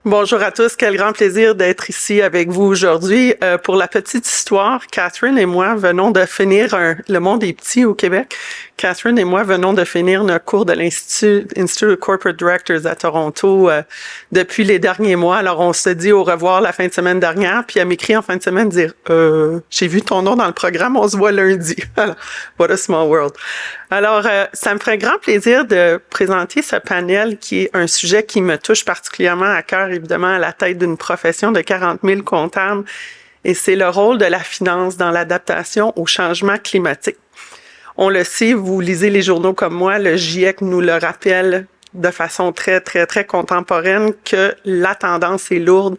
Bonjour à tous, quel grand plaisir d'être ici avec vous aujourd'hui. Pour la petite histoire, Catherine et moi venons de finir Le monde est petit au Québec. Catherine et moi venons de finir notre cours de l'Institut of Corporate Directors à Toronto depuis les derniers mois. Alors, on se dit au revoir la fin de semaine dernière, puis elle m'écrit en fin de semaine dire « J'ai vu ton nom dans le programme, on se voit lundi. » Alors, what a small world. Alors, ça me ferait grand plaisir de présenter ce panel qui est un sujet qui me touche particulièrement à cœur, évidemment, à la tête d'une profession de 40 000 comptables, et c'est le rôle de la finance dans l'adaptation au changement climatique. On le sait, vous lisez les journaux comme moi, le GIEC nous le rappelle de façon très contemporaine que la tendance est lourde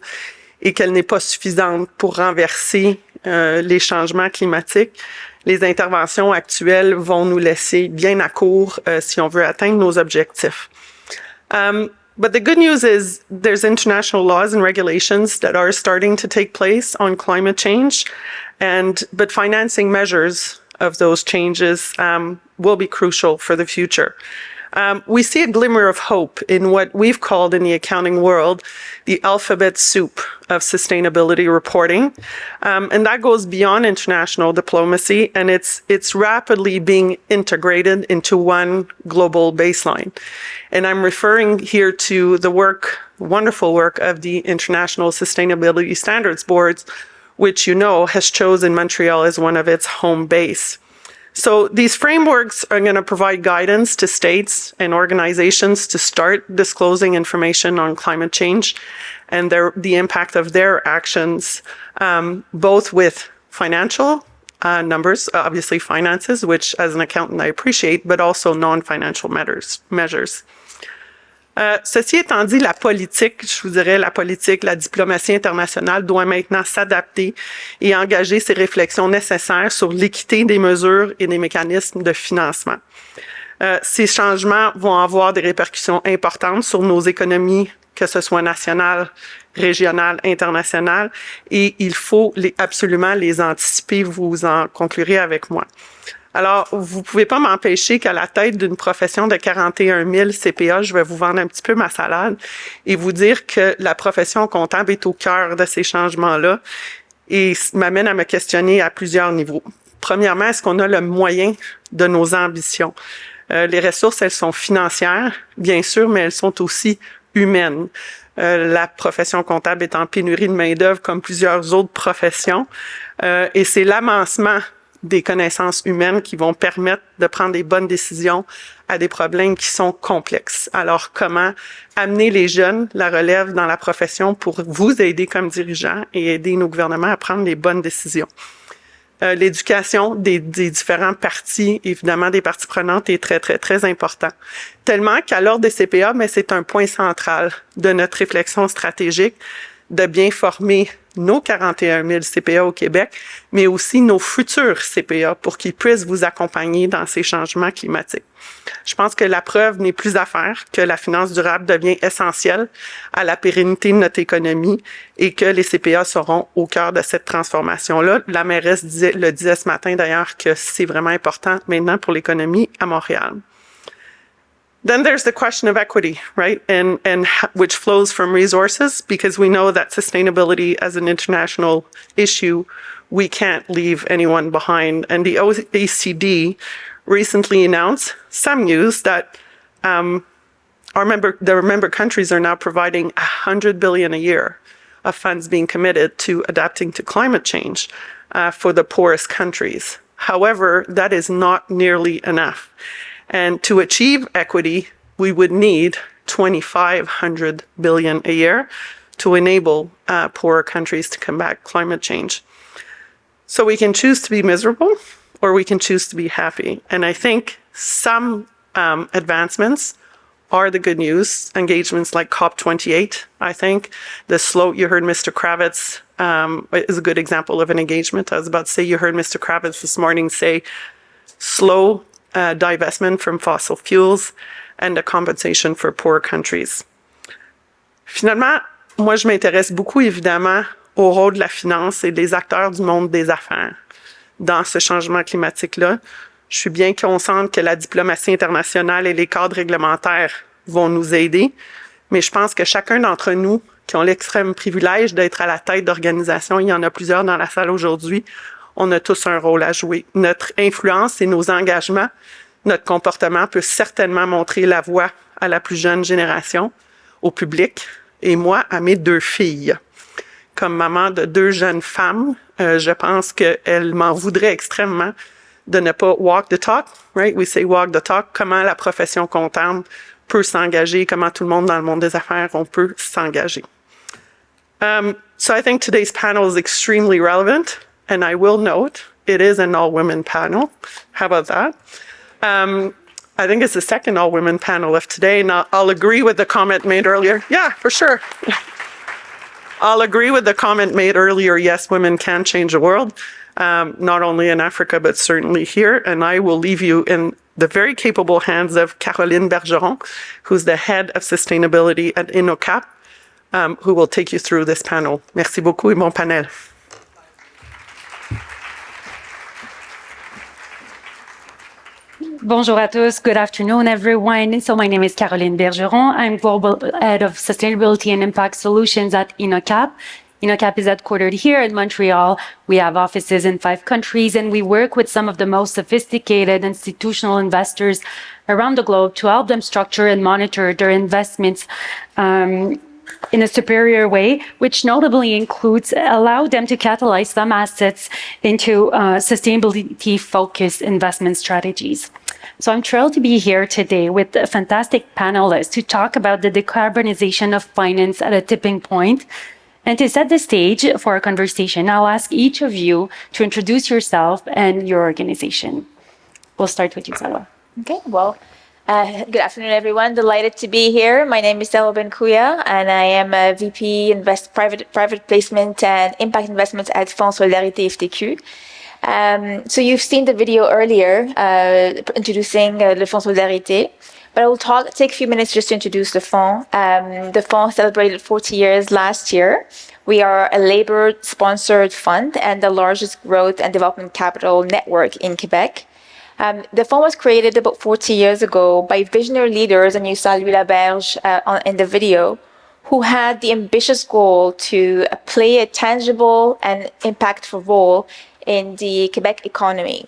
et qu'elle n'est pas suffisante pour renverser les changements climatiques. Les interventions actuelles vont nous laisser bien à court si on veut atteindre nos objectifs. But the good news is there's international laws and regulations that are starting to take place on climate change, but financing measures of those changes will be crucial for the future. We see a glimmer of hope in what we've called in the accounting world the alphabet soup of sustainability reporting, and that goes beyond international diplomacy, and it's rapidly being integrated into one global baseline. And I'm referring here to the wonderful work of the International Sustainability Standards Boards, which you know has chosen Montreal as one of its home base. So these frameworks are going to provide guidance to states and organizations to start disclosing information on climate change and the impact of their actions, both with financial numbers, obviously finances, which as an accountant I appreciate, but also non-financial measures. Ceci étant dit, la politique, je vous dirais la politique, la diplomatie internationale doit maintenant s'adapter et engager ces réflexions nécessaires sur l'équité des mesures et des mécanismes de financement. Ces changements vont avoir des répercussions importantes sur nos économies, que ce soit nationales, régionales, internationales, et il faut absolument les anticiper, vous en conclurez avec moi. Alors, vous pouvez pas m'empêcher qu'à la tête d'une profession de 41 000 CPA, je vais vous vendre un petit peu ma salade et vous dire que la profession comptable est au cœur de ces changements-là et m'amène à me questionner à plusieurs niveaux. Premièrement, est-ce qu'on a le moyen de nos ambitions? Les ressources, elles sont financières, bien sûr, mais elles sont aussi humaines. La profession comptable est en pénurie de main-d'œuvre comme plusieurs autres professions et c'est l'amassement des connaissances humaines qui vont permettre de prendre des bonnes décisions à des problèmes qui sont complexes. Alors, comment amener les jeunes, la relève dans la profession pour vous aider comme dirigeants et aider nos gouvernements à prendre les bonnes décisions? L'éducation des différents partis, évidemment des parties prenantes, est très important. Tellement qu'à l'ordre des CPA, mais c'est un point central de notre réflexion stratégique de bien former nos 41 000 CPA au Québec, mais aussi nos futurs CPA pour qu'ils puissent vous accompagner dans ces changements climatiques. Je pense que la preuve n'est plus à faire, que la finance durable devient essentielle à la pérennité de notre économie et que les CPA seront au cœur de cette transformation-là. La mairesse le disait ce matin d'ailleurs que c'est vraiment important maintenant pour l'économie à Montréal. Then there's the question of equity, right? And which flows from resources, because we know that sustainability as an international issue, we can't leave anyone behind. And the OECD recently announced some news that the member countries are now providing $100 billion a year of funds being committed to adapting to climate change for the poorest countries. However, that is not nearly enough. And to achieve equity, we would need $2,500 billion a year to enable poorer countries to combat climate change. So we can choose to be miserable or we can choose to be happy. And I think some advancements are the good news. Engagements like COP28, I think. The slow, you heard Mr. Kravitz is a good example of an engagement. I was about to say, you heard Mr. Kravitz this morning say slow divestment from fossil fuels and a compensation for poor countries. Finalement, moi, je m'intéresse beaucoup, évidemment, au rôle de la finance et des acteurs du monde des affaires dans ce changement climatique-là. Je suis bien consciente que la diplomatie internationale et les cadres réglementaires vont nous aider, mais je pense que chacun d'entre nous qui ont l'extrême privilège d'être à la tête d'organisations. Il y en a plusieurs dans la salle aujourd'hui. On a tous un rôle à jouer. Notre influence et nos engagements, notre comportement peut certainement montrer la voie à la plus jeune génération, au public, et moi, à mes 2 filles. Comme maman de 2 jeunes femmes, je pense qu'elles m'en voudraient extrêmement de ne pas walk the talk, right? We say walk the talk. Comment la profession comptable peut s'engager, comment tout le monde dans le monde des affaires, on peut s'engager. So I think today's panel is extremely relevant, and I will note it is an all-women panel. How about that? I think it's the second all-women panel of today, and I'll agree with the comment made earlier. Yeah, for sure. I'll agree with the comment made earlier. Yes, women can change the world, not only in Africa, but certainly here. And I will leave you in the very capable hands of Caroline Bergeron, who's the head of sustainability at INNOCAP, who will take you through this panel. Merci beaucoup et bon panel. Bonjour à tous. Good afternoon, everyone. So my name is Caroline Bergeron. I'm Global Head of Sustainability and Impact Solutions at INNOCAP. INNOCAP is headquartered here in Montreal. We have offices in 5 countries, and we work with some of the most sophisticated institutional investors around the globe to help them structure and monitor their investments in a superior way, which notably includes allow them to catalyze some assets into sustainability-focused investment strategies. So I'm thrilled to be here today with a fantastic panelist to talk about the decarbonization of finance at a tipping point. And to set the stage for our conversation, I'll ask each of you to introduce yourself and your organization. We'll start with you, Saloua. Okay, well, good afternoon, everyone. Delighted to be here. My name is Saloua Benkhouya, and I am a VP private placement and impact investments at Solidarité FTQ. So you've seen the video earlier introducing Le Fonds Solidarité, but I will take a few minutes just to introduce the Fonds. The Fonds celebrated 40 years last year. We are a labor-sponsored fund and the largest growth and development capital network in Quebec. The fund was created about 40 years ago by visionary leaders, and you saw Louis Laberge in the video, who had the ambitious goal to play a tangible and impactful role in the Quebec economy.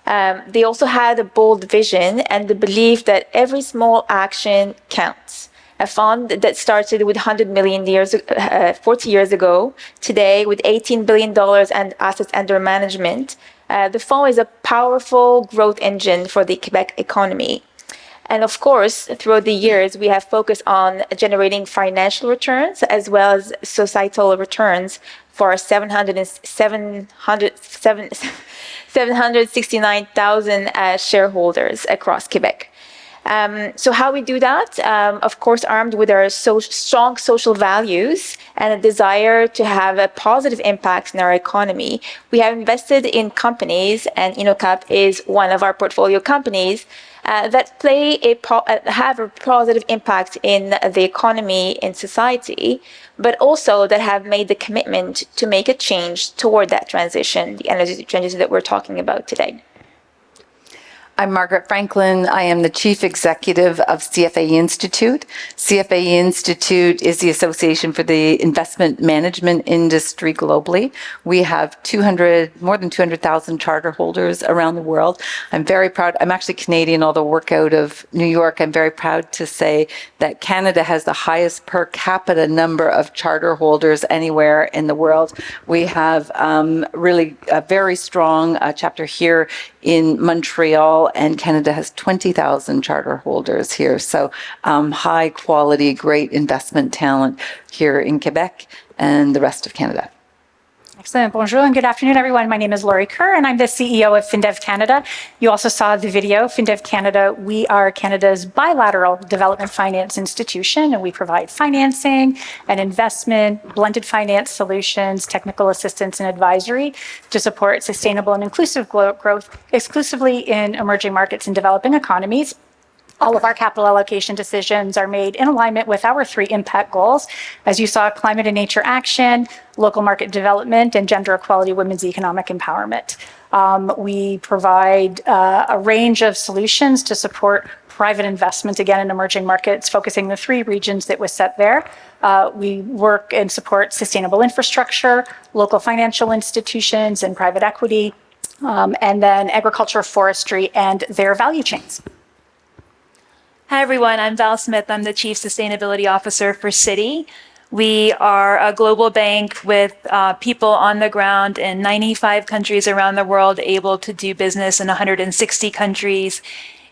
They also had a bold vision and the belief that every small action counts. A fund that started with 100 million 40 years ago, today with $18 billion and assets under management, the fund is a powerful growth engine for the Quebec economy. And of course, throughout the years, we have focused on generating financial returns as well as societal returns for 769,000 shareholders across Quebec. So how we do that? Of course, armed with our strong social values and a desire to have a positive impact in our economy, we have invested in companies, and INNOCAP is one of our portfolio companies, that have a positive impact in the economy, in society, but also that have made the commitment to make a change toward that transition, the energy transition that we're talking about today. I'm Margaret Franklin. I am the Chief Executive of CFA Institute. CFA Institute is the Association for the Investment Management Industry globally. We have more than 200,000 charter holders around the world. I'm very proud. I'm actually Canadian, although work out of New York. I'm very proud to say that Canada has the highest per capita number of charter holders anywhere in the world. We have really a very strong chapter here in Montreal, and Canada has 20,000 charter holders here. So high quality, great investment talent here in Quebec and the rest of Canada. Excellent. Bonjour and good afternoon, everyone. My name is Laurie Kerr, and I'm the CEO of FinDev Canada. You also saw the video. FinDev Canada, we are Canada's bilateral development finance institution, and we provide financing and investment, blended finance solutions, technical assistance, and advisory to support sustainable and inclusive growth exclusively in emerging markets and developing economies. All of our capital allocation decisions are made in alignment with our 3 impact goals. As you saw, climate and nature action, local market development, and gender equality, women's economic empowerment. We provide a range of solutions to support private investment, again, in emerging markets, focusing the 3 regions that was set there. We work and support sustainable infrastructure, local financial institutions, and private equity, and then agriculture, forestry, and their value chains. Hi, everyone. I'm Val Smith. I'm the Chief Sustainability Officer for Citi. We are a global bank with people on the ground in 95 countries around the world, able to do business in 160 countries.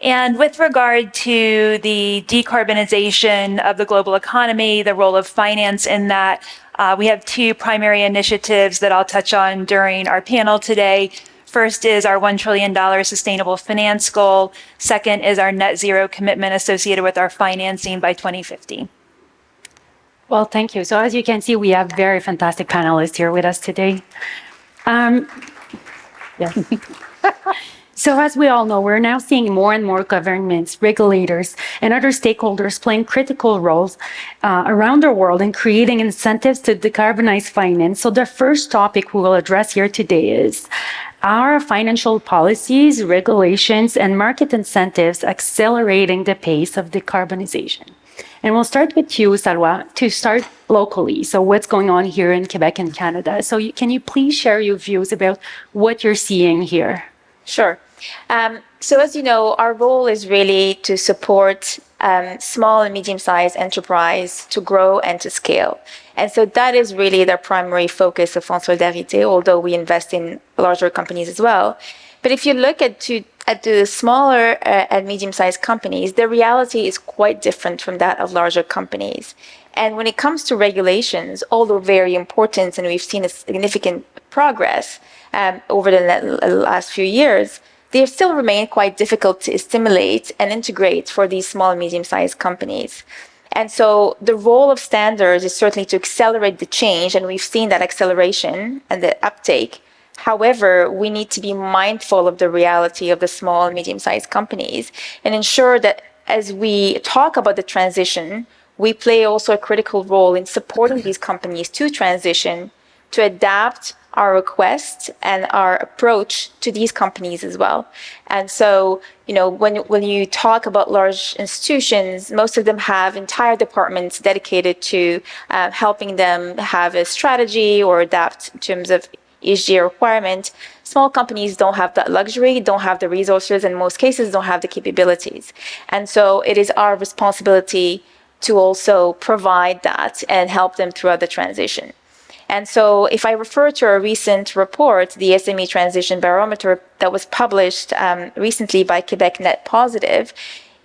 And with regard to the decarbonization of the global economy, the role of finance in that, we have 2 primary initiatives that I'll touch on during our panel today. First is our $1 trillion sustainable finance goal. Second is our net zero commitment associated with our financing by 2050. Well, thank you. So as you can see, we have very fantastic panelists here with us today. Yes. So as we all know, we're now seeing more and more governments, regulators, and other stakeholders playing critical roles around the world in creating incentives to decarbonize finance. So the first topic we will address here today is, are financial policies, regulations, and market incentives accelerating the pace of decarbonization? And we'll start with you, Saloua, to start locally. So what's going on here in Quebec and Canada? So can you please share your views about what you're seeing here? Sure. So as you know, our role is really to support small and medium-sized enterprise to grow and to scale. And so that is really the primary focus of Fonds Solidarité, although we invest in larger companies as well. But if you look at the smaller and medium-sized companies, the reality is quite different from that of larger companies. And when it comes to regulations, although very important, and we've seen a significant progress over the last few years, they still remain quite difficult to assimilate and integrate for these small and medium-sized companies. And so the role of standards is certainly to accelerate the change, and we've seen that acceleration and the uptake. However, we need to be mindful of the reality of the small and medium-sized companies and ensure that as we talk about the transition, we play also a critical role in supporting these companies to transition, to adapt our requests and our approach to these companies as well. And so, when you talk about large institutions, most of them have entire departments dedicated to helping them have a strategy or adapt in terms of ESG requirement. Small companies don't have that luxury, don't have the resources, and in most cases don't have the capabilities. And so it is our responsibility to also provide that and help them throughout the transition. And so if I refer to a recent report, the SME Transition Barometer that was published recently by Quebec Net Positive,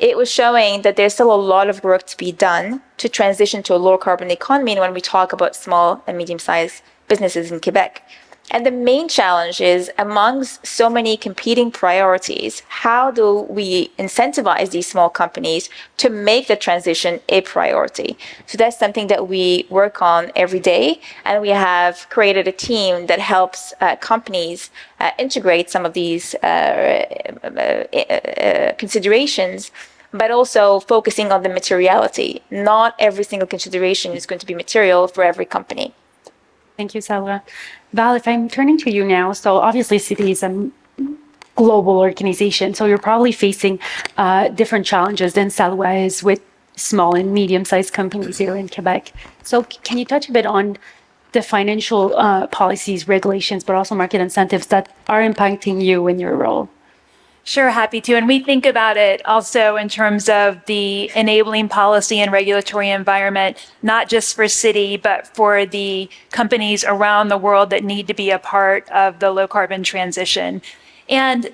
it was showing that there's still a lot of work to be done to transition to a low carbon economy when we talk about small and medium-sized businesses in Quebec. And the main challenge is, amongst so many competing priorities, how do we incentivize these small companies to make the transition a priority? So that's something that we work on every day. And we have created a team that helps companies integrate some of these considerations, but also focusing on the materiality. Not every single consideration is going to be material for every company. Thank you, Saloua. Val, if I'm turning to you now, so obviously Citi is a global organization, so you're probably facing different challenges than Saloua is with small and medium-sized companies here in Quebec. So can you touch a bit on the financial policies, regulations, but also market incentives that are impacting you in your role? Sure, happy to. And we think about it also in terms of the enabling policy and regulatory environment, not just for Citi, but for the companies around the world that need to be a part of the low carbon transition. And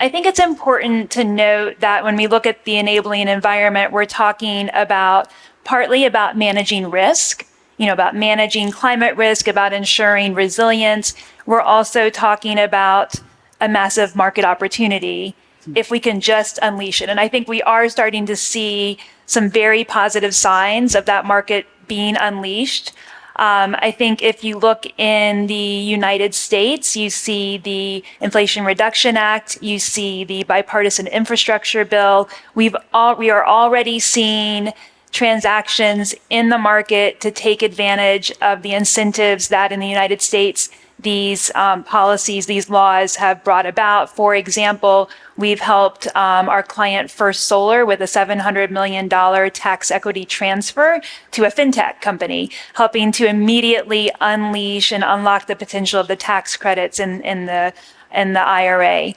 I think it's important to note that when we look at the enabling environment, we're talking about partly about managing risk, about managing climate risk, about ensuring resilience. We're also talking about a massive market opportunity if we can just unleash it. And I think we are starting to see some very positive signs of that market being unleashed. I think if you look in the United States, you see the Inflation Reduction Act, you see the bipartisan infrastructure bill. We are already seeing transactions in the market to take advantage of the incentives that in the United States these policies, these laws have brought about. For example, we've helped our client First Solar with a $700 million tax equity transfer to a fintech company, helping to immediately unleash and unlock the potential of the tax credits in the IRA.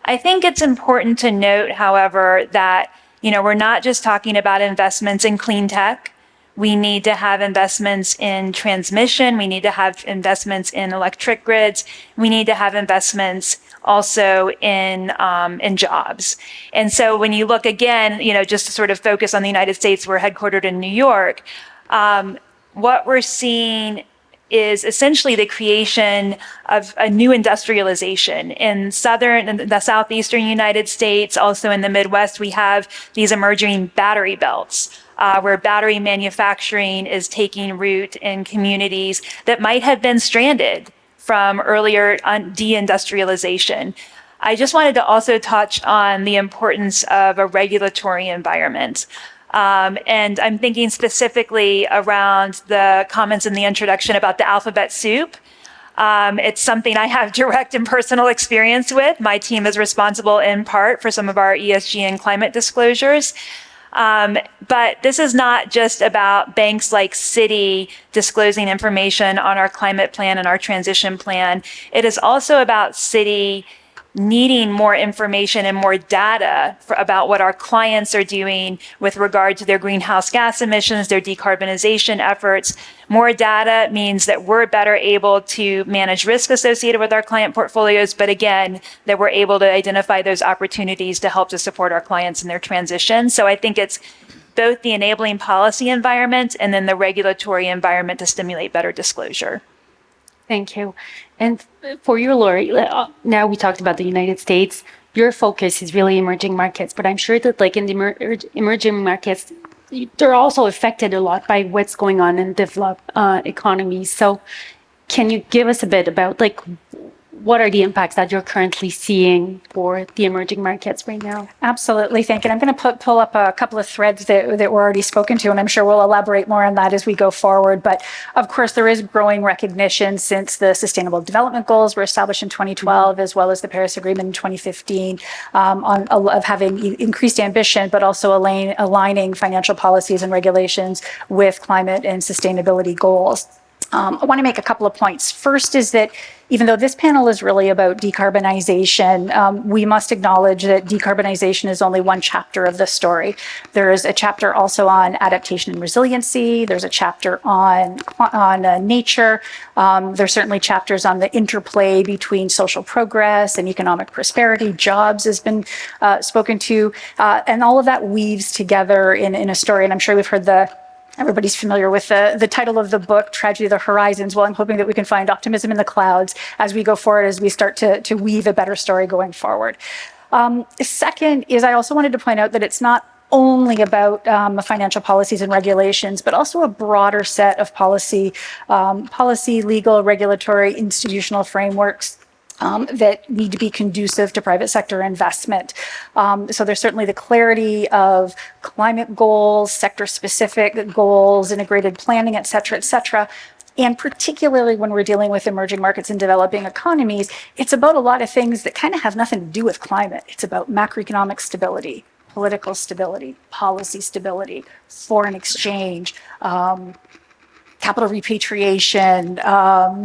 I think it's important to note, however, that we're not just talking about investments in clean tech. We need to have investments in transmission. We need to have investments in electric grids. We need to have investments also in jobs. And so when you look again, just to sort of focus on the United States, we're headquartered in New York. What we're seeing is essentially the creation of a new industrialization in the southeastern United States. Also in the Midwest, we have these emerging battery belts. Where battery manufacturing is taking root in communities that might have been stranded from earlier deindustrialization. I just wanted to also touch on the importance of a regulatory environment. And I'm thinking specifically around the comments in the introduction about the alphabet soup. It's something I have direct and personal experience with. My team is responsible in part for some of our ESG and climate disclosures. But this is not just about banks like Citi disclosing information on our climate plan and our transition plan. It is also about Citi needing more information and more data about what our clients are doing with regard to their greenhouse gas emissions, their decarbonization efforts. More data means that we're better able to manage risk associated with our client portfolios, but again, that we're able to identify those opportunities to help to support our clients in their transition. So I think it's both the enabling policy environment and then the regulatory environment to stimulate better disclosure. Thank you. And for you, Lori, now we talked about the United States. Your focus is really emerging markets, but I'm sure that like in the emerging markets, they're also affected a lot by what's going on in developed economies. So can you give us a bit about like what are the impacts that you're currently seeing for the emerging markets right now? Absolutely, thank you. And I'm going to pull up a couple of threads that were already spoken to, and I'm sure we'll elaborate more on that as we go forward. But of course, there is growing recognition since the Sustainable Development Goals were established in 2012, as well as the Paris Agreement in 2015, of having increased ambition, but also aligning financial policies and regulations with climate and sustainability goals. I want to make a couple of points. First is that even though this panel is really about decarbonization, we must acknowledge that decarbonization is only one chapter of the story. There is a chapter also on adaptation and resiliency. There's a chapter on nature. There's certainly chapters on the interplay between social progress and economic prosperity. Jobs has been spoken to, and all of that weaves together in a story. And I'm sure we've heard everybody's familiar with the title of the book, Tragedy of the Horizons. Well, I'm hoping that we can find optimism in the clouds as we go forward, as we start to weave a better story going forward. Second is I also wanted to point out that it's not only about financial policies and regulations, but also a broader set of policy, legal, regulatory, institutional frameworks that need to be conducive to private sector investment. So there's certainly the clarity of climate goals, sector-specific goals, integrated planning, et cetera, and particularly when we're dealing with emerging markets and developing economies, it's about a lot of things that kind of have nothing to do with climate. It's about macroeconomic stability, political stability, policy stability, foreign exchange, capital repatriation,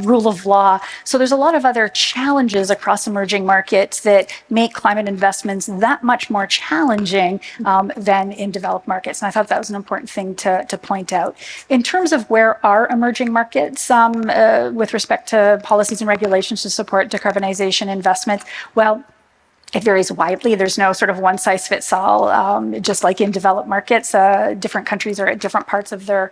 rule of law. So there's a lot of other challenges across emerging markets that make climate investments that much more challenging than in developed markets. And I thought that was an important thing to point out. In terms of where are emerging markets with respect to policies and regulations to support decarbonization investment, well, it varies widely. There's no sort of one size fits all. Just like in developed markets, different countries are at different parts of their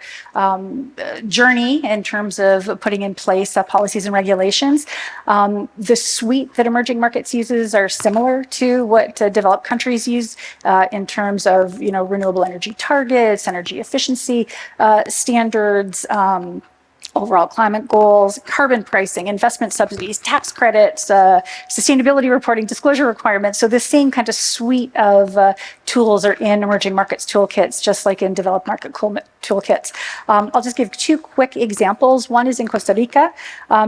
journey in terms of putting in place policies and regulations. The suite that emerging markets uses are similar to what developed countries use in terms of renewable energy targets, energy efficiency standards, overall climate goals, carbon pricing, investment subsidies, tax credits, sustainability reporting, disclosure requirements. So the same kind of suite of tools are in emerging markets toolkits, just like in developed market toolkits. I'll just give two quick examples. One is in Costa Rica.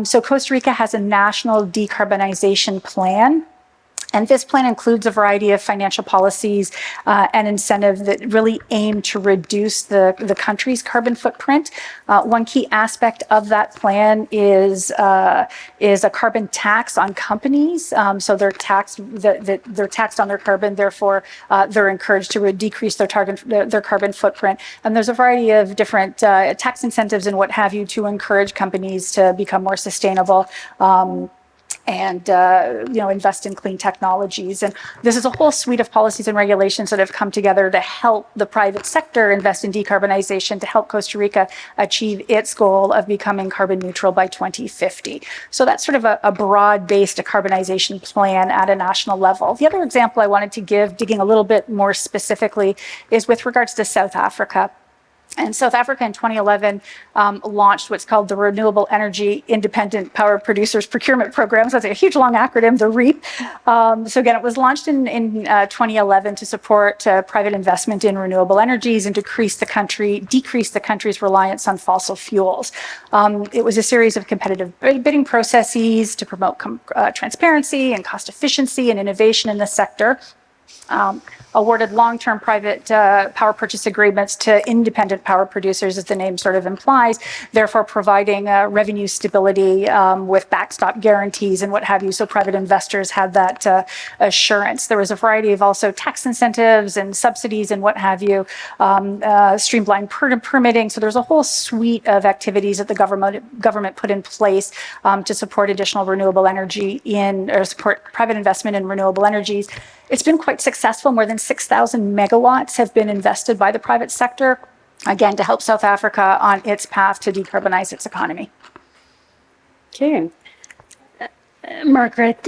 So Costa Rica has a national decarbonization plan. And this plan includes a variety of financial policies and incentives that really aim to reduce the country's carbon footprint. One key aspect of that plan is a carbon tax on companies. So they're taxed on their carbon. Therefore, they're encouraged to decrease their carbon footprint. And there's a variety of different tax incentives and what have you to encourage companies to become more sustainable. And invest in clean technologies. And this is a whole suite of policies and regulations that have come together to help the private sector invest in decarbonization, to help Costa Rica achieve its goal of becoming carbon neutral by 2050. So that's sort of a broad-based decarbonization plan at a national level. The other example I wanted to give, digging a little bit more specifically, is with regards to South Africa. And South Africa in 2011 launched what's called the Renewable Energy Independent Power Producers Procurement Program. So that's a huge long acronym, the REAP. So again, it was launched in 2011 to support private investment in renewable energies and decrease the country's reliance on fossil fuels. It was a series of competitive bidding processes to promote transparency and cost efficiency and innovation in the sector. Awarded long-term private power purchase agreements to independent power producers, as the name sort of implies, therefore providing revenue stability with backstop guarantees and what have you, so private investors had that assurance. There was a variety of also tax incentives and subsidies and what have you, streamlined permitting. So there's a whole suite of activities that the government put in place to support additional renewable energy or support private investment in renewable energies. It's been quite successful. More than 6,000 megawatts have been invested by the private sector, again, to help South Africa on its path to decarbonize its economy. Okay. Margaret,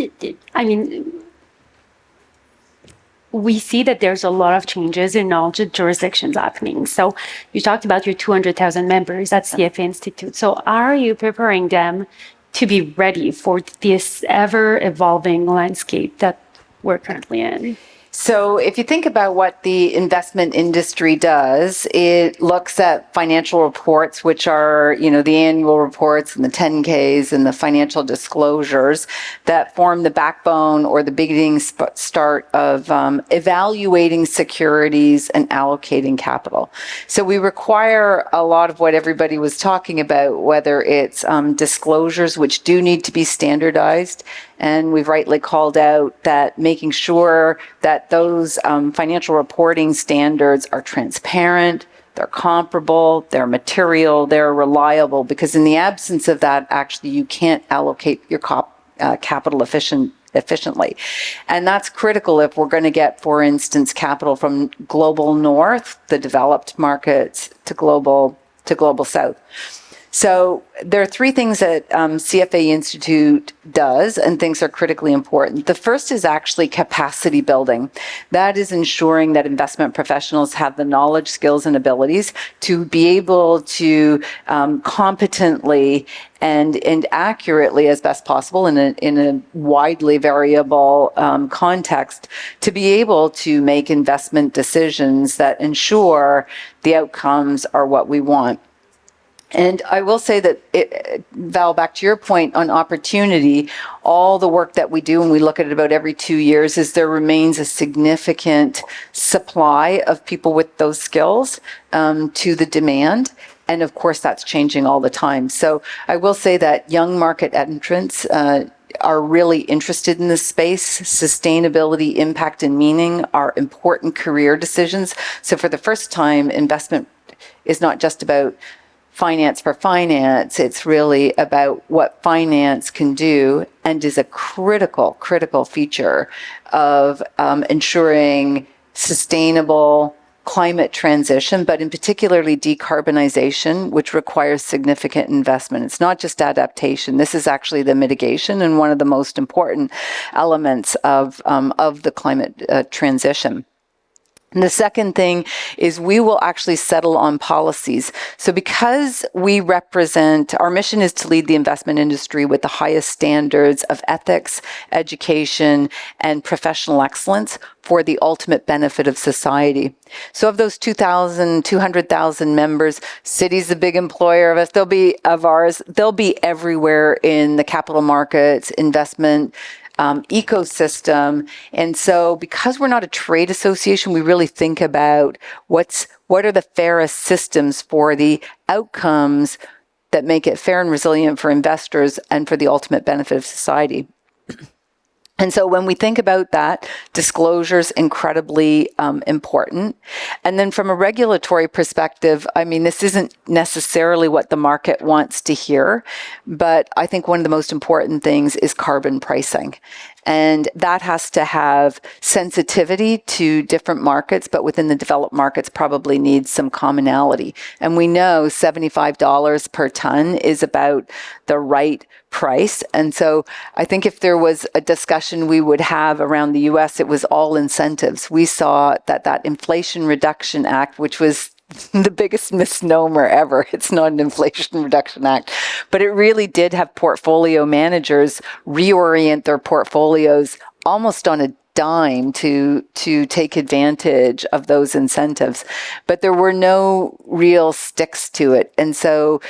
we see that there's a lot of changes in all the jurisdictions happening. So you talked about your 200,000 members at CFA Institute. So are you preparing them to be ready for this ever-evolving landscape that we're currently in? So if you think about what the investment industry does, it looks at financial reports, which are, the annual reports and the 10Ks and the financial disclosures that form the backbone or the beginning start of evaluating securities and allocating capital. So we require a lot of what everybody was talking about, whether it's disclosures, which do need to be standardized. And we've rightly called out that making sure that those financial reporting standards are transparent, they're comparable, they're material, they're reliable, because in the absence of that, actually, you can't allocate your capital efficiently. And that's critical if we're going to get, for instance, capital from global north, the developed markets, to global south. So there are three things that CFA Institute does and thinks are critically important. The first is actually capacity building. That is ensuring that investment professionals have the knowledge, skills, and abilities to be able to competently and accurately, as best possible in a widely variable context, to be able to make investment decisions that ensure the outcomes are what we want. And I will say that, Val, back to your point on opportunity, all the work that we do, and we look at it about every 2 years, is there remains a significant supply of people with those skills to the demand. And of course, that's changing all the time. So I will say that young market entrants are really interested in this space. Sustainability, impact, and meaning are important career decisions. So for the first time, investment is not just about finance for finance. It's really about what finance can do and is a critical feature of ensuring sustainable climate transition, but in particularly decarbonization, which requires significant investment. It's not just adaptation. This is actually the mitigation and one of the most important elements of the climate transition. And the second thing is we will actually settle on policies. So because we represent, our mission is to lead the investment industry with the highest standards of ethics, education, and professional excellence for the ultimate benefit of society. So of those 200,000 members, Citi's a big employer of us. They'll be everywhere in the capital markets, investment, ecosystem. And so because we're not a trade association, we really think about what are the fairest systems for the outcomes that make it fair and resilient for investors and for the ultimate benefit of society. And so when we think about that, disclosure is incredibly important. And then from a regulatory perspective, I mean, this isn't necessarily what the market wants to hear, but I think one of the most important things is carbon pricing. And that has to have sensitivity to different markets, but within the developed markets probably needs some commonality. And we know $75 per ton is about the right price. And so I think if there was a discussion we would have around the US, it was all incentives. We saw that Inflation Reduction Act, which was the biggest misnomer ever. It's not an Inflation Reduction Act, but it really did have portfolio managers reorient their portfolios almost on a dime to take advantage of those incentives. But there were no real sticks to it. And so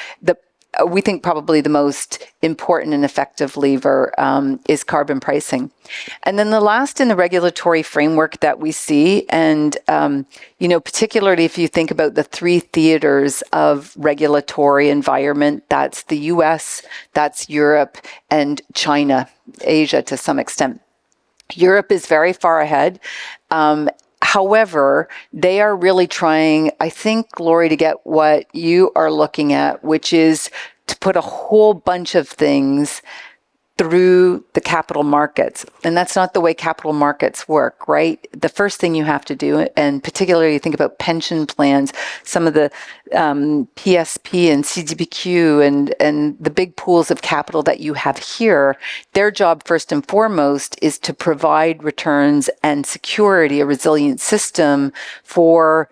we think probably the most important and effective lever is carbon pricing. And then the last in the regulatory framework that we see, and particularly if you think about the three theaters of regulatory environment, that's the US, that's Europe, and China, Asia to some extent. Europe is very far ahead. However, they are really trying, I think, Lori, to get what you are looking at, which is to put a whole bunch of things through the capital markets. And that's not the way capital markets work, right? The first thing you have to do, and particularly you think about pension plans, some of the PSP and CDPQ and the big pools of capital that you have here, their job first and foremost is to provide returns and security, a resilient system for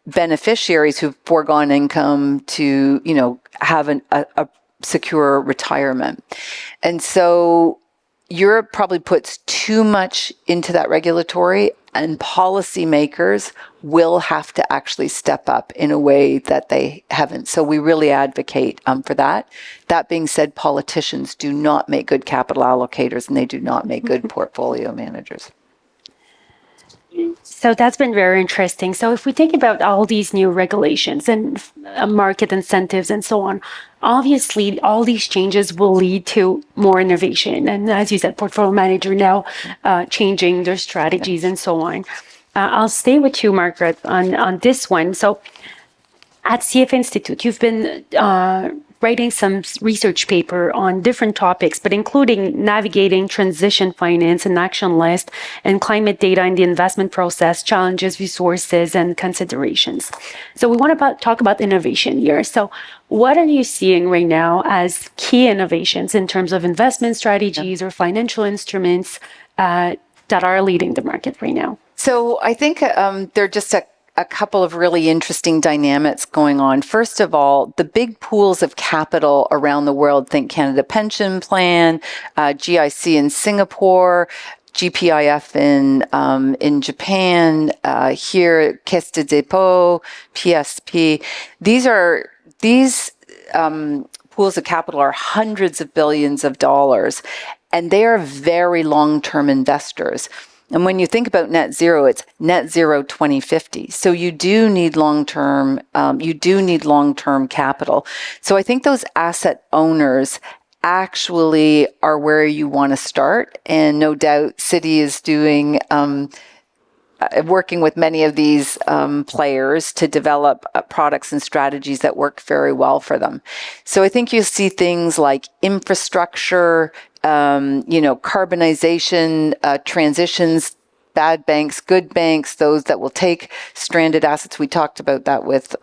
beneficiaries who've foregone income to, have a secure retirement. And so Europe probably puts too much into that regulatory, and policymakers will have to actually step up in a way that they haven't. So we really advocate for that. That being said, politicians do not make good capital allocators, and they do not make good portfolio managers. So that's been very interesting. So if we think about all these new regulations and market incentives and so on, obviously all these changes will lead to more innovation. And as you said, portfolio manager now changing their strategies and so on. I'll stay with you, Margaret, on this one. So at CFA Institute, you've been writing some research paper on different topics, but including navigating transition finance and action list and climate data in the investment process, challenges, resources, and considerations. So we want to talk about innovation here. So what are you seeing right now as key innovations in terms of investment strategies or financial instruments that are leading the market right now? So I think there are just a couple of really interesting dynamics going on. First of all, the big pools of capital around the world, think Canada Pension Plan, GIC in Singapore, GPIF in Japan, here Caisse de dépôt, PSP. These pools of capital are hundreds of billions of dollars, and they are very long-term investors. And when you think about net zero, it's net zero 2050. So you do need long-term capital. So I think those asset owners actually are where you want to start. And no doubt Citi is doing, working with many of these players to develop products and strategies that work very well for them. So I think you'll see things like infrastructure, carbonization, transitions, bad banks, good banks, those that will take stranded assets. We talked about that with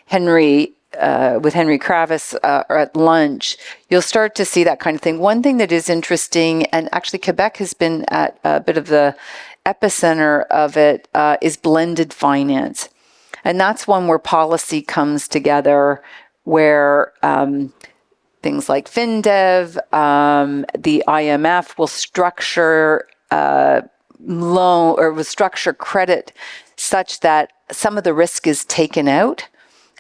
Henry Kravis at lunch. You'll start to see that kind of thing. One thing that is interesting, and actually Quebec has been at a bit of the epicenter of it is blended finance. And that's one where policy comes together, where things like FinDev, the IMF will structure loan or will structure credit such that some of the risk is taken out.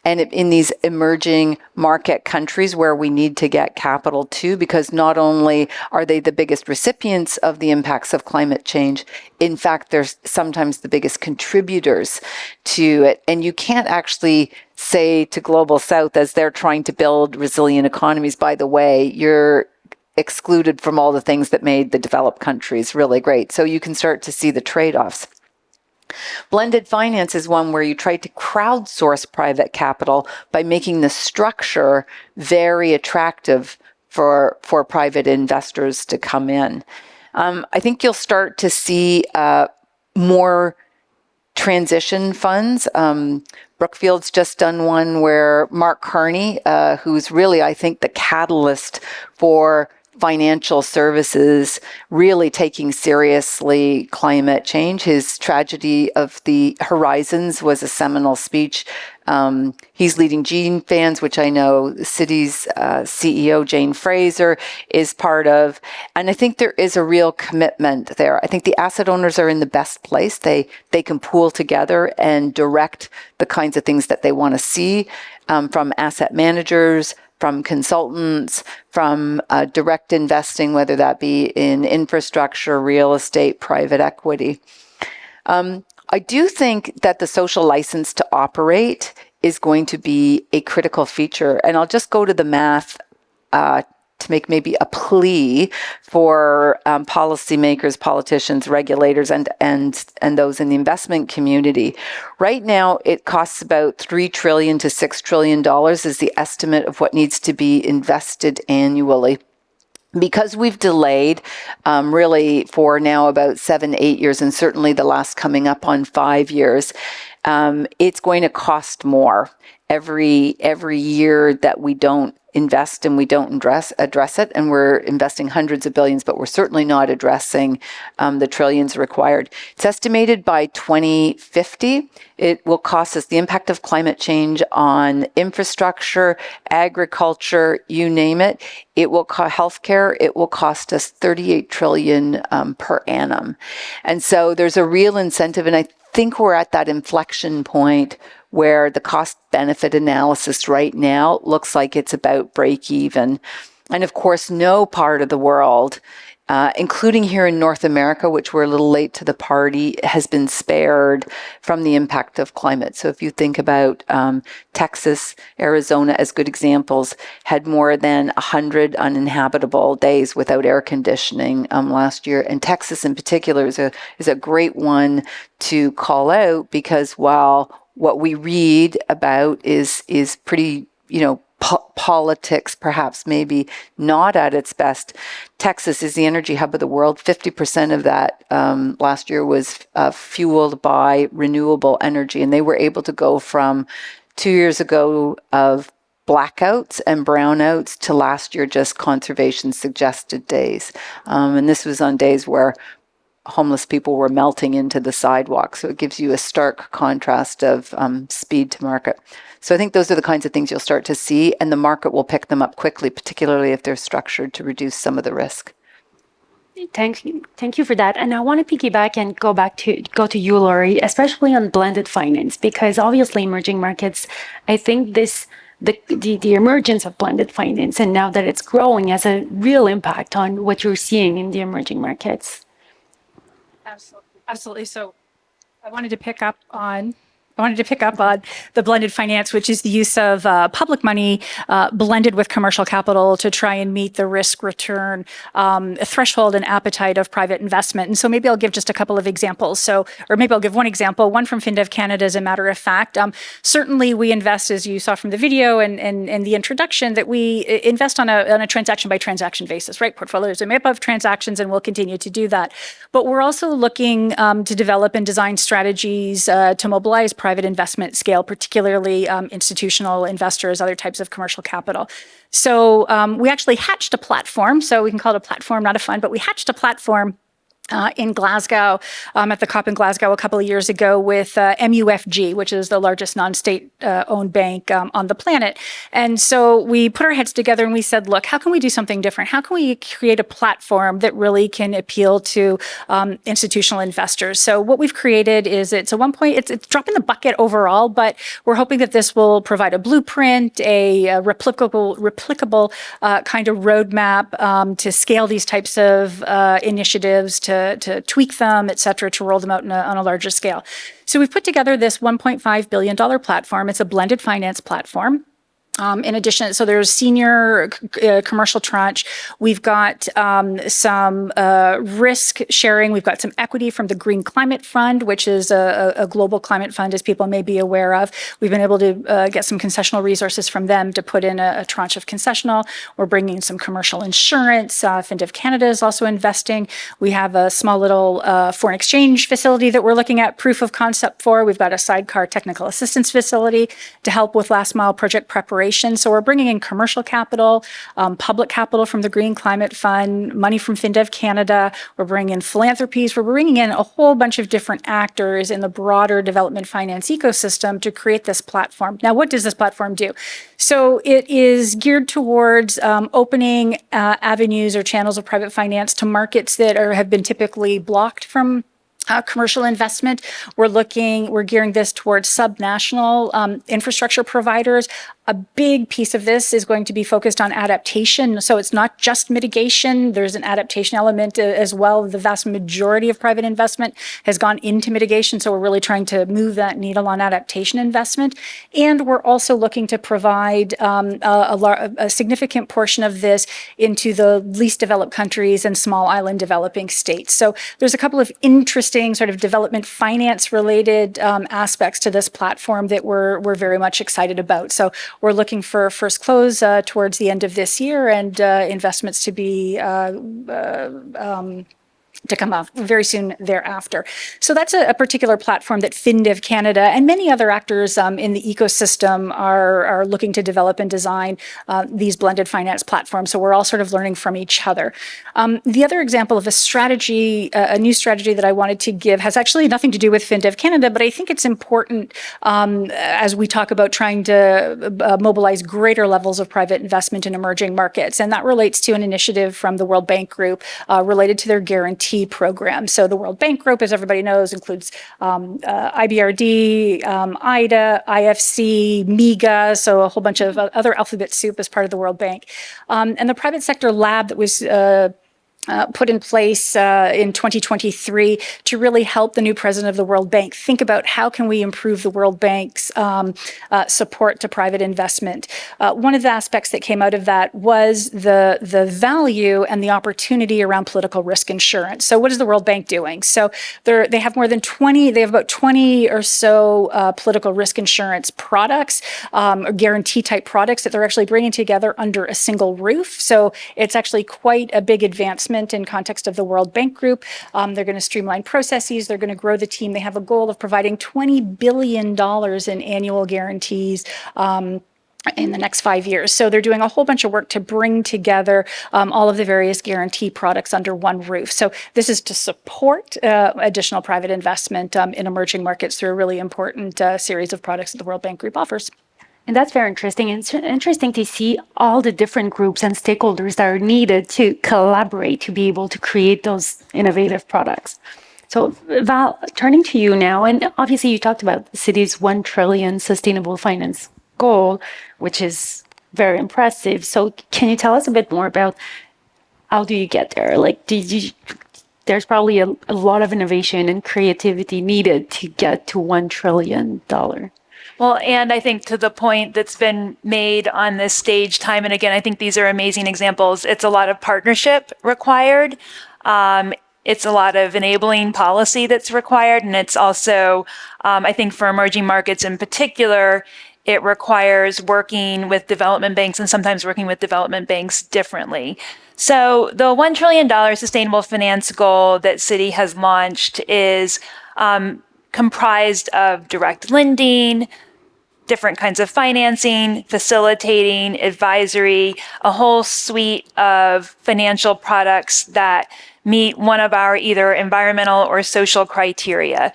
And in these emerging market countries where we need to get capital to, because not only are they the biggest recipients of the impacts of climate change, in fact, they're sometimes the biggest contributors to it. And you can't actually say to Global South, as they're trying to build resilient economies, by the way, you're excluded from all the things that made the developed countries really great. So you can start to see the trade-offs. Blended finance is one where you try to crowdsource private capital by making the structure very attractive for private investors to come in. I think you'll start to see more transition funds. Brookfield's just done one where Mark Carney, who's really, I think, the catalyst for financial services, really taking seriously climate change. His Tragedy of the Horizons was a seminal speech. He's leading GFANZ, which I know Citi's CEO, Jane Fraser, is part of. And I think there is a real commitment there. I think the asset owners are in the best place. They can pool together and direct the kinds of things that they want to see from asset managers, from consultants, from direct investing, whether that be in infrastructure, real estate, private equity. I do think that the social license to operate is going to be a critical feature. And I'll just go to the math to make maybe a plea for policymakers, politicians, regulators, and those in the investment community. Right now, it costs about $3 trillion to $6 trillion is the estimate of what needs to be invested annually. Because we've delayed really for now about 7-8 years, and certainly the last coming up on 5 years, it's going to cost more every year that we don't invest and we don't address it. And we're investing hundreds of billions, but we're certainly not addressing the trillions required. It's estimated by 2050, it will cost us the impact of climate change on infrastructure, agriculture, you name it. It will cost healthcare. It will cost us 38 trillion per annum. And so there's a real incentive. And I think we're at that inflection point where the cost benefit analysis right now looks like it's about break even. And of course, no part of the world, including here in North America, which we're a little late to the party, has been spared from the impact of climate. So if you think about Texas, Arizona as good examples, had more than 100 uninhabitable days without air conditioning last year. And Texas in particular is a great one to call out, because while what we read about is pretty, politics, perhaps maybe not at its best. Texas is the energy hub of the world. 50% of that last year was fueled by renewable energy. And they were able to go from 2 years ago of blackouts and brownouts to last year just conservation suggested days. And this was on days where homeless people were melting into the sidewalk. So it gives you a stark contrast of speed to market. So I think those are the kinds of things you'll start to see, and the market will pick them up quickly, particularly if they're structured to reduce some of the risk. Thank you for that. And I want to piggyback and go to you, Laurie, especially on blended finance, because obviously emerging markets, I think the emergence of blended finance, and now that it's growing, has a real impact on what you're seeing in the emerging markets. Absolutely. So I wanted to pick up on the blended finance, which is the use of public money blended with commercial capital to try and meet the risk return threshold and appetite of private investment. And so maybe I'll give just a couple of examples. Or maybe I'll give one example, one from FinDev Canada, as a matter of fact. Certainly we invest, as you saw from the video and the introduction, that we invest on a transaction by transaction basis, right? Portfolios are made up of transactions, and we'll continue to do that. But we're also looking to develop and design strategies to mobilize private investment scale, particularly institutional investors, other types of commercial capital. So we actually hatched a platform. So we can call it a platform, not a fund, but we hatched a platform in Glasgow, at the COP in Glasgow a couple of years ago with MUFG, which is the largest non-state owned bank on the planet. And so we put our heads together and we said, look, how can we do something different? How can we create a platform that really can appeal to institutional investors? So what we've created is it's a drop in the bucket overall, but we're hoping that this will provide a blueprint, a replicable kind of roadmap to scale these types of initiatives, to tweak them, et cetera, to roll them out on a larger scale. So we've put together this $1.5 billion platform. It's a blended finance platform. In addition, so there's senior commercial tranche. We've got some risk sharing. We've got some equity from the Green Climate Fund, which is a global climate fund, as people may be aware of. We've been able to get some concessional resources from them to put in a tranche of concessional. We're bringing in some commercial insurance. FinDev Canada is also investing. We have a small little foreign exchange facility that we're looking at proof of concept for. We've got a sidecar technical assistance facility to help with last mile project preparation. So we're bringing in commercial capital, public capital from the Green Climate Fund, money from FinDev Canada. We're bringing in philanthropies. We're bringing in a whole bunch of different actors in the broader development finance ecosystem to create this platform. Now, what does this platform do? So it is geared towards opening avenues or channels of private finance to markets that have been typically blocked from commercial investment. We're gearing this towards subnational infrastructure providers. A big piece of this is going to be focused on adaptation. So it's not just mitigation. There's an adaptation element as well. The vast majority of private investment has gone into mitigation. So we're really trying to move that needle on adaptation investment. And we're also looking to provide a significant portion of this into the least developed countries and small island developing states. So there's a couple of interesting sort of development finance related aspects to this platform that we're very much excited about. So we're looking for first close towards the end of this year and investments to be to come up very soon thereafter. So that's a particular platform that FinDev Canada and many other actors in the ecosystem are looking to develop and design these blended finance platforms. So we're all sort of learning from each other. The other example of a strategy, a new strategy that I wanted to give has actually nothing to do with FinDev Canada, but I think it's important as we talk about trying to mobilize greater levels of private investment in emerging markets. And that relates to an initiative from the World Bank Group related to their guarantee program. So the World Bank Group, as everybody knows, includes IBRD, IDA, IFC, MEGA, so a whole bunch of other alphabet soup as part of the World Bank. And the private sector lab that was put in place in 2023 to really help the new president of the World Bank think about how can we improve the World Bank's support to private investment. One of the aspects that came out of that was the value and the opportunity around political risk insurance. So what is the World Bank doing? So they have about 20 or so political risk insurance products, or guarantee type products that they're actually bringing together under a single roof. So it's actually quite a big advancement in context of the World Bank Group. They're going to streamline processes. They're going to grow the team. They have a goal of providing $20 billion in annual guarantees in the next 5 years. So they're doing a whole bunch of work to bring together all of the various guarantee products under one roof. So this is to support additional private investment in emerging markets through a really important series of products that the World Bank Group offers. And that's very interesting. It's interesting to see all the different groups and stakeholders that are needed to collaborate to be able to create those innovative products. So Val, turning to you now, and obviously you talked about the city's 1 trillion sustainable finance goal, which is very impressive. So can you tell us a bit more about how do you get there? Like, there's probably a lot of innovation and creativity needed to get to $1 trillion. Well, and I think to the point that's been made on this stage time and again, I think these are amazing examples. It's a lot of partnership required. It's a lot of enabling policy that's required. And it's also, I think for emerging markets in particular, it requires working with development banks and sometimes working with development banks differently. So the $1 trillion sustainable finance goal that Citi has launched is comprised of direct lending, different kinds of financing, facilitating, advisory, a whole suite of financial products that meet one of our either environmental or social criteria.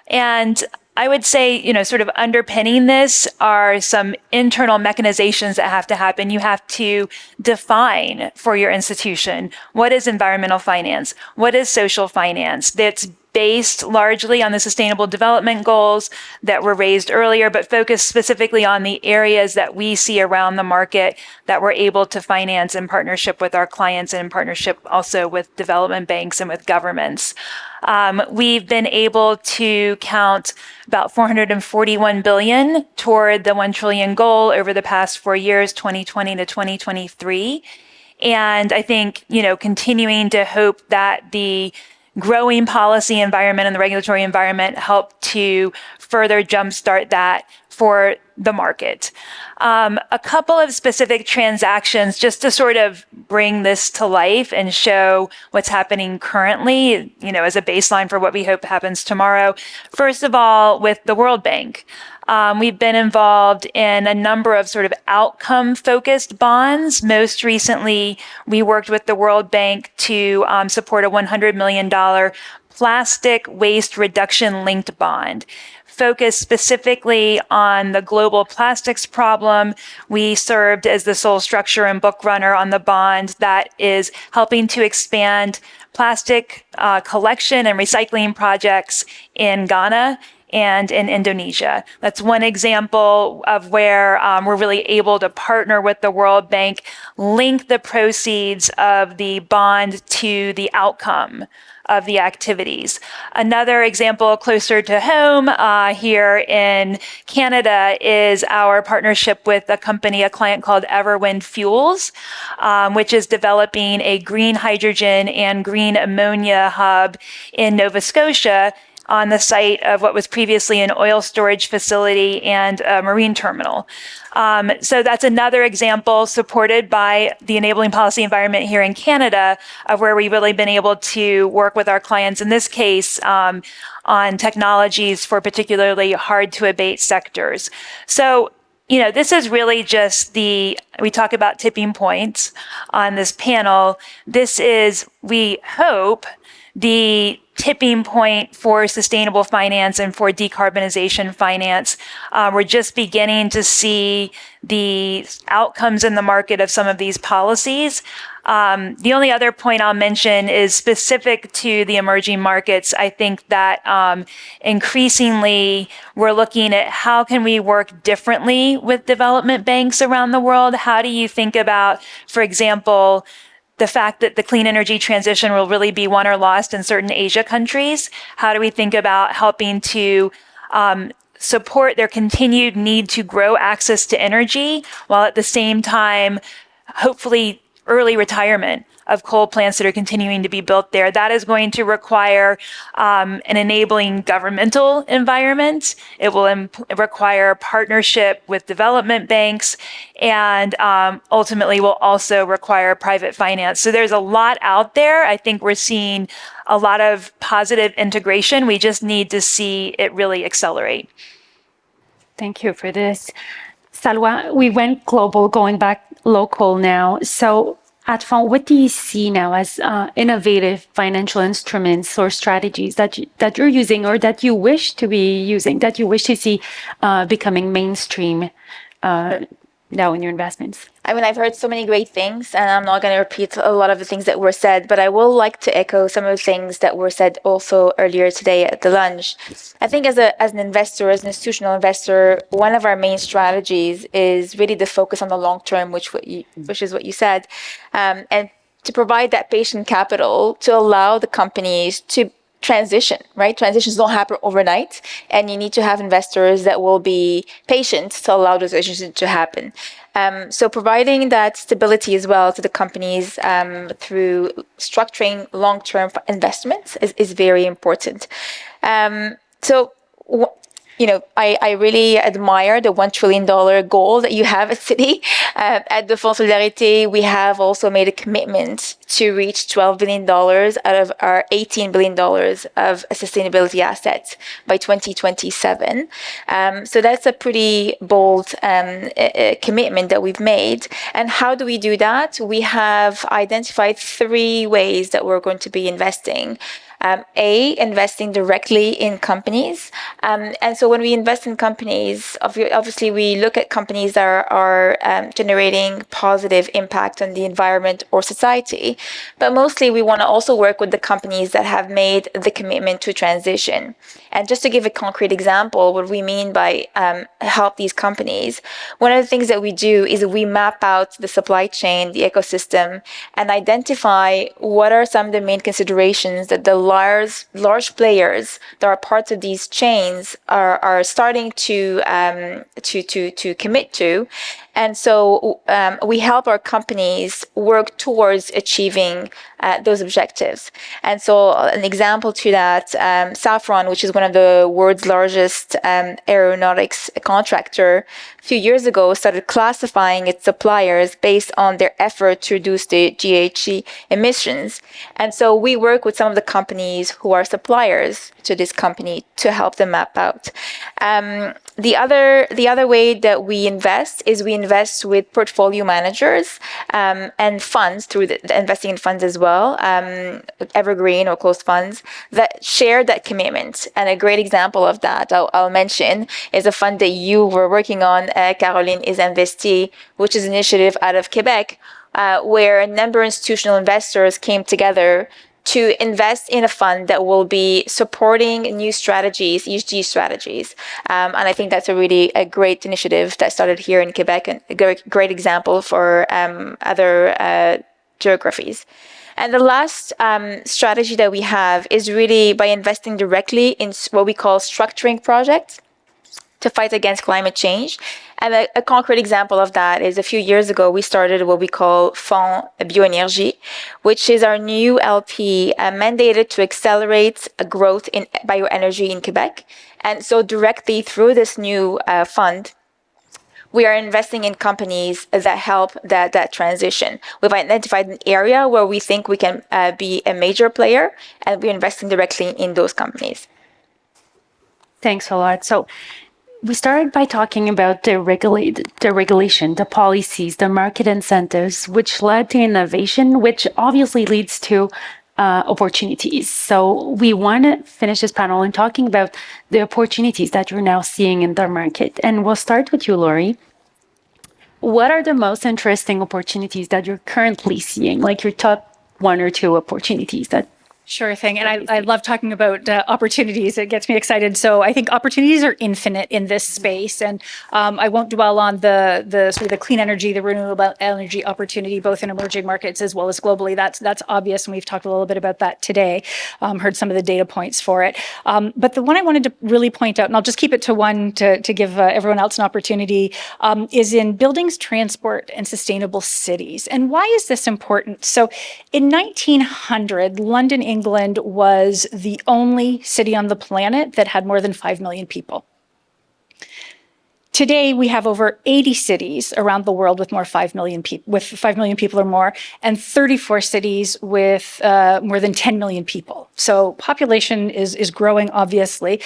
And I would say, sort of underpinning this are some internal mechanizations that have to happen. You have to define for your institution, what is environmental finance? What is social finance? That's based largely on the Sustainable Development Goals that were raised earlier, but focused specifically on the areas that we see around the market that we're able to finance in partnership with our clients and in partnership also with development banks and with governments. We've been able to count about 441 billion toward the 1 trillion goal over the past 4 years, 2020 to 2023. And I think, continuing to hope that the growing policy environment and the regulatory environment help to further jumpstart that for the market. A couple of specific transactions just to sort of bring this to life and show what's happening currently, as a baseline for what we hope happens tomorrow. First of all, with the World Bank. We've been involved in a number of sort of outcome-focused bonds. Most recently, we worked with the World Bank to support a $100 million plastic waste reduction linked bond. Focused specifically on the global plastics problem. We served as the sole structure and book runner on the bond that is helping to expand plastic collection and recycling projects in Ghana and in Indonesia. That's one example of where we're really able to partner with the World Bank, link the proceeds of the bond to the outcome of the activities. Another example closer to home here in Canada is our partnership with a client called Everwind Fuels, which is developing a green hydrogen and green ammonia hub in Nova Scotia on the site of what was previously an oil storage facility and a marine terminal. So that's another example supported by the enabling policy environment here in Canada of where we've really been able to work with our clients, in this case, on technologies for particularly hard to abate sectors. So, this is really just we talk about tipping points on this panel. This is, we hope, the tipping point for sustainable finance and for decarbonization finance. We're just beginning to see the outcomes in the market of some of these policies. The only other point I'll mention is specific to the emerging markets. I think that increasingly we're looking at how can we work differently with development banks around the world? How do you think about, for example, the fact that the clean energy transition will really be won or lost in certain Asia countries? How do we think about helping to support their continued need to grow access to energy while at the same time, hopefully, early retirement of coal plants that are continuing to be built there? That is going to require an enabling governmental environment. It will require partnership with development banks, and ultimately will also require private finance. So there's a lot out there. I think we're seeing a lot of positive integration. We just need to see it really accelerate. Thank you for this. Saloua, we went global, going back local now. So at Fond, what do you see now as innovative financial instruments or strategies that you're using or that you wish to be using, that you wish to see becoming mainstream now in your investments? I mean, I've heard so many great things, and I'm not going to repeat a lot of the things that were said, but I will like to echo some of the things that were said also earlier today at the lunch. I think as an investor, as an institutional investor, one of our main strategies is really to focus on the long term, which is what you said, and to provide that patient capital to allow the companies to transition, right? Transitions don't happen overnight, and you need to have investors that will be patient to allow those transitions to happen. So providing that stability as well to the companies through structuring long-term investments is very important. So I really admire the $1 trillion goal that you have at Citi. At the Fonds Solidarité, we have also made a commitment to reach $12 billion out of our $18 billion of sustainability assets by 2027. So that's a pretty bold commitment that we've made. And how do we do that? We have identified 3 ways that we're going to be investing. Investing directly in companies. And so when we invest in companies, obviously we look at companies that are generating positive impact on the environment or society. But mostly we want to also work with the companies that have made the commitment to transition. And just to give a concrete example, what we mean by help these companies, one of the things that we do is we map out the supply chain, the ecosystem, and identify what are some of the main considerations that the large players that are parts of these chains are starting to commit to. And so we help our companies work towards achieving those objectives. And so an example to that, Safran, which is one of the world's largest aeronautics contractor, a few years ago started classifying its suppliers based on their effort to reduce the GHG emissions. And so we work with some of the companies who are suppliers to this company to help them map out. The other way that we invest is we invest with portfolio managers and funds through the investing in funds as well, evergreen or closed funds that share that commitment. And a great example of that I'll mention is a fund that you were working on, Caroline, is Investi, which is an initiative out of Quebec, where a number of institutional investors came together to invest in a fund that will be supporting new strategies, ESG strategies. And I think that's a great initiative that started here in Quebec and a great example for other geographies. And the last strategy that we have is really by investing directly in what we call structuring projects to fight against climate change. And a concrete example of that is a few years ago, we started what we call Fonds Bioénergie, which is our new LP mandated to accelerate growth in bioenergy in Quebec. And so directly through this new fund, we are investing in companies that help that transition. We've identified an area where we think we can be a major player, and we're investing directly in those companies. Thanks a lot. So we started by talking about the regulation, the policies, the market incentives, which led to innovation, which obviously leads to opportunities. So we want to finish this panel in talking about the opportunities that you're now seeing in the market. And we'll start with you, Laurie. What are the most interesting opportunities that you're currently seeing, like your top 1 or 2 opportunities that? Sure thing. And I love talking about opportunities. It gets me excited. So I think opportunities are infinite in this space. And I won't dwell on the sort of the clean energy, the renewable energy opportunity, both in emerging markets as well as globally. That's obvious. And we've talked a little bit about that today, heard some of the data points for it. But the one I wanted to really point out, and I'll just keep it to one to give everyone else an opportunity, is in buildings, transport, and sustainable cities. And why is this important? So in 1900, London, England was the only city on the planet that had more than 5 million people. Today, we have over 80 cities around the world with 5 million people or more, and 34 cities with more than 10 million people. So population is growing, obviously.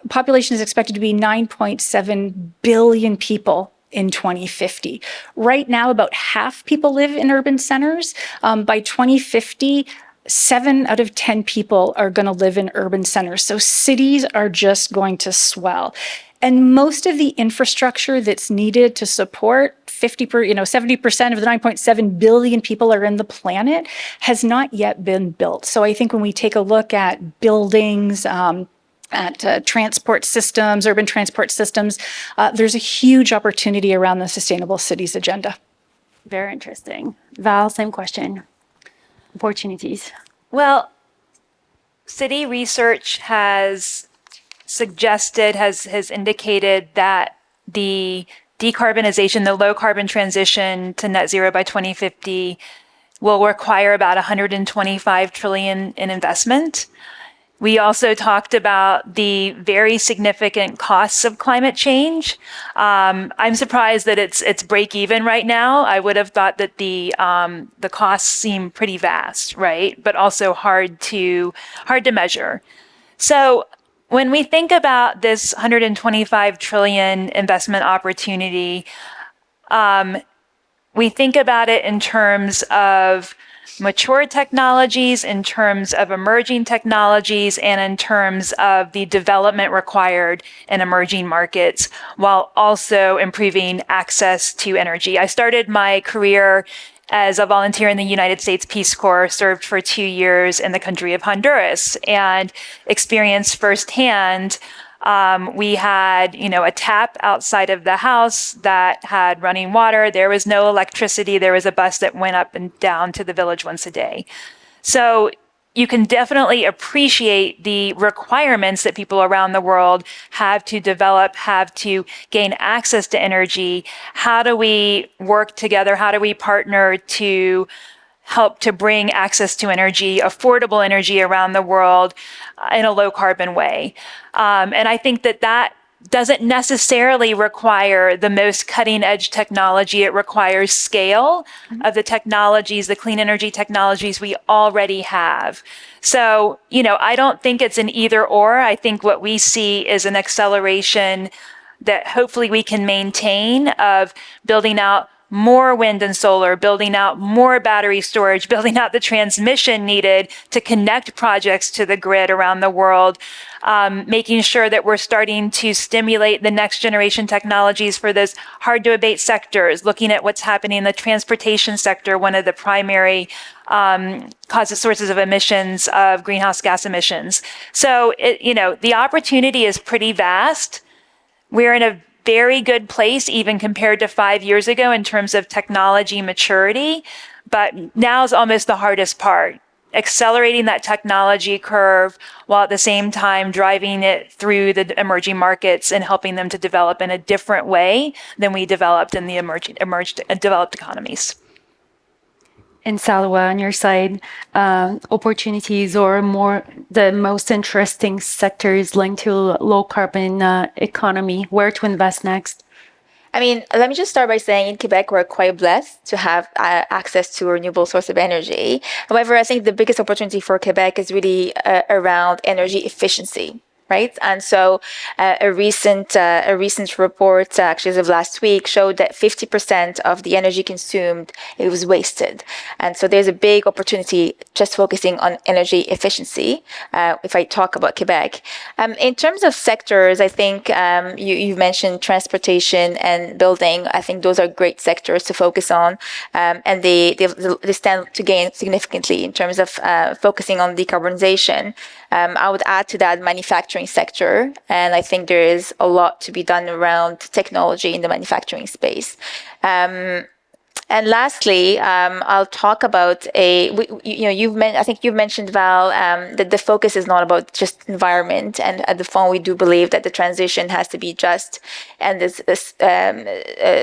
Population is expected to be 9.7 billion people in 2050. Right now, about half people live in urban centers. By 2050, 7 out of 10 people are going to live in urban centers. So cities are just going to swell. And most of the infrastructure that's needed to support 70% of the 9.7 billion people are in the planet has not yet been built. So I think when we take a look at buildings, at transport systems, urban transport systems, there's a huge opportunity around the sustainable cities agenda. Very interesting. Val, same question. Opportunities. Well, Citi research has indicated that the decarbonization, the low carbon transition to net zero by 2050 will require about 125 trillion in investment. We also talked about the very significant costs of climate change. I'm surprised that it's break even right now. I would have thought that the costs seem pretty vast, right? But also hard to measure. So when we think about this 125 trillion investment opportunity, we think about it in terms of mature technologies, in terms of emerging technologies, and in terms of the development required in emerging markets, while also improving access to energy. I started my career as a volunteer in the United States Peace Corps, served for 2 years in the country of Honduras, and experienced firsthand. We had, a tap outside of the house that had running water. There was no electricity. There was a bus that went up and down to the village once a day. So you can definitely appreciate the requirements that people around the world have to develop, have to gain access to energy. How do we work together? How do we partner to help to bring access to energy, affordable energy around the world in a low carbon way? And I think that doesn't necessarily require the most cutting edge technology. It requires scale of the technologies, the clean energy technologies we already have. So, I don't think it's an either or. I think what we see is an acceleration that hopefully we can maintain of building out more wind and solar, building out more battery storage, building out the transmission needed to connect projects to the grid around the world, making sure that we're starting to stimulate the next generation technologies for those hard to abate sectors, looking at what's happening in the transportation sector, one of the primary sources of emissions of greenhouse gas emissions. So, the opportunity is pretty vast. We're in a very good place, even compared to 5 years ago in terms of technology maturity. But now is almost the hardest part, accelerating that technology curve while at the same time driving it through the emerging markets and helping them to develop in a different way than we developed in the developed economies. In Saloua, on your side, opportunities or the most interesting sectors linked to low carbon economy, where to invest next? Let me just start by saying in Quebec, we're quite blessed to have access to a renewable source of energy. However, I think the biggest opportunity for Quebec is really around energy efficiency. Right. And so a recent report, actually as of last week, showed that 50% of the energy consumed, it was wasted. And so there's a big opportunity just focusing on energy efficiency, if I talk about Quebec. In terms of sectors, I think you mentioned transportation and building. I think those are great sectors to focus on. And they stand to gain significantly in terms of focusing on decarbonization. I would add to that manufacturing sector, and I think there is a lot to be done around technology in the manufacturing space. And lastly, I'll talk about I think you've mentioned, Val, that the focus is not about just environment. And at the fund, we do believe that the transition has to be just, and this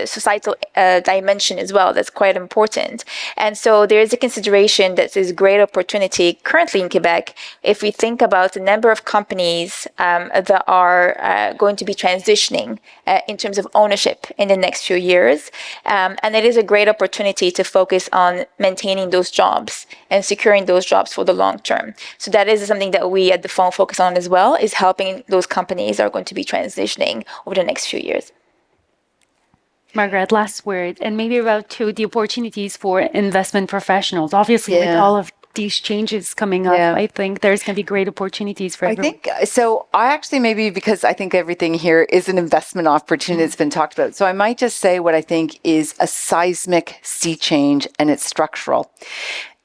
societal dimension as well. That's quite important. And so there is a consideration that there's great opportunity currently in Quebec if we think about the number of companies that are going to be transitioning in terms of ownership in the next few years. And it is a great opportunity to focus on maintaining those jobs and securing those jobs for the long term. So that is something that we at the fund focus on as well, is helping those companies that are going to be transitioning over the next few years. Margaret, last word, and maybe about the opportunities for investment professionals. Obviously, with all of these changes coming up, I think there's going to be great opportunities for everyone. I actually maybe, because I think everything here is an investment opportunity that's been talked about. So I might just say what I think is a seismic sea change, and it's structural.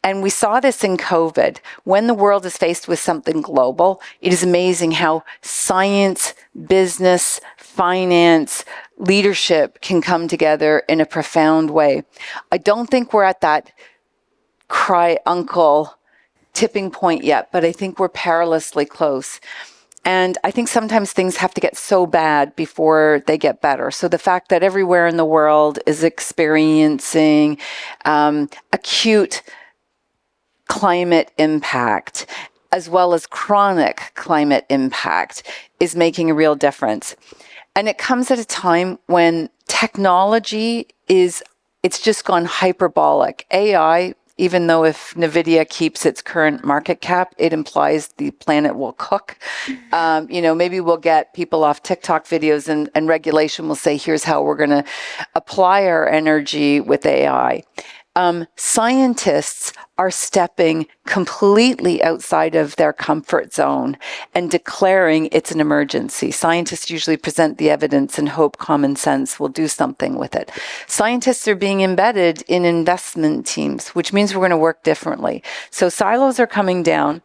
And we saw this in COVID. When the world is faced with something global, it is amazing how science, business, finance, leadership can come together in a profound way. I don't think we're at that cry uncle tipping point yet, but I think we're perilously close. And I think sometimes things have to get so bad before they get better. So the fact that everywhere in the world is experiencing acute climate impact, as well as chronic climate impact is making a real difference. And it comes at a time when technology it's just gone hyperbolic. AI, even though if NVIDIA keeps its current market cap, it implies the planet will cook. Maybe we'll get people off TikTok videos and regulation will say, here's how we're going to apply our energy with AI. Scientists are stepping completely outside of their comfort zone and declaring it's an emergency. Scientists usually present the evidence and hope common sense will do something with it. Scientists are being embedded in investment teams, which means we're going to work differently. So silos are coming down.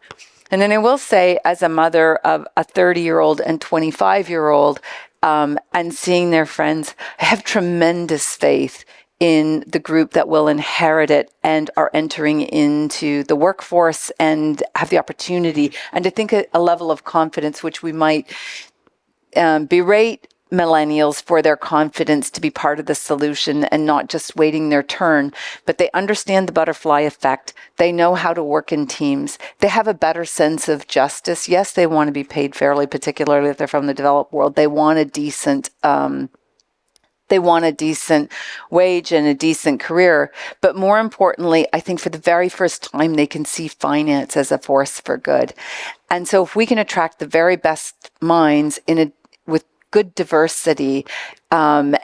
And then I will say, as a mother of a 30-year-old and 25-year-old, and seeing their friends, I have tremendous faith in the group that will inherit it and are entering into the workforce and have the opportunity, and I think a level of confidence, which we might berate millennials for their confidence to be part of the solution and not just waiting their turn, but they understand the butterfly effect. They know how to work in teams. They have a better sense of justice. Yes, they want to be paid fairly, particularly if they're from the developed world. They want a decent wage and a decent career. But more importantly, I think for the very first time, they can see finance as a force for good. And so if we can attract the very best minds with good diversity, and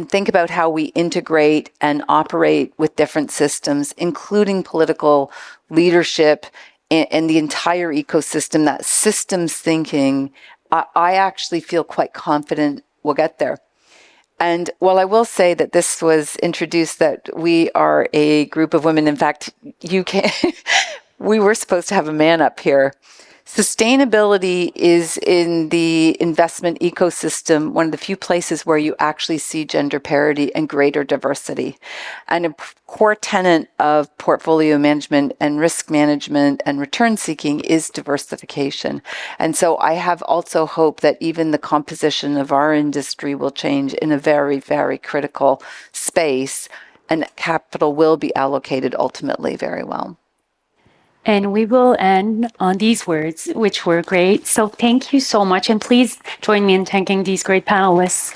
think about how we integrate and operate with different systems, including political leadership and the entire ecosystem, that systems thinking, I actually feel quite confident we'll get there. And while I will say that this was introduced, that we are a group of women, in fact, we were supposed to have a man up here. Sustainability is in the investment ecosystem one of the few places where you actually see gender parity and greater diversity. And a core tenet of portfolio management and risk management and return seeking is diversification. And so I have also hope that even the composition of our industry will change in a very, very critical space, and capital will be allocated ultimately very well. And we will end on these words, which were great. So thank you so much. And please join me in thanking these great panelists.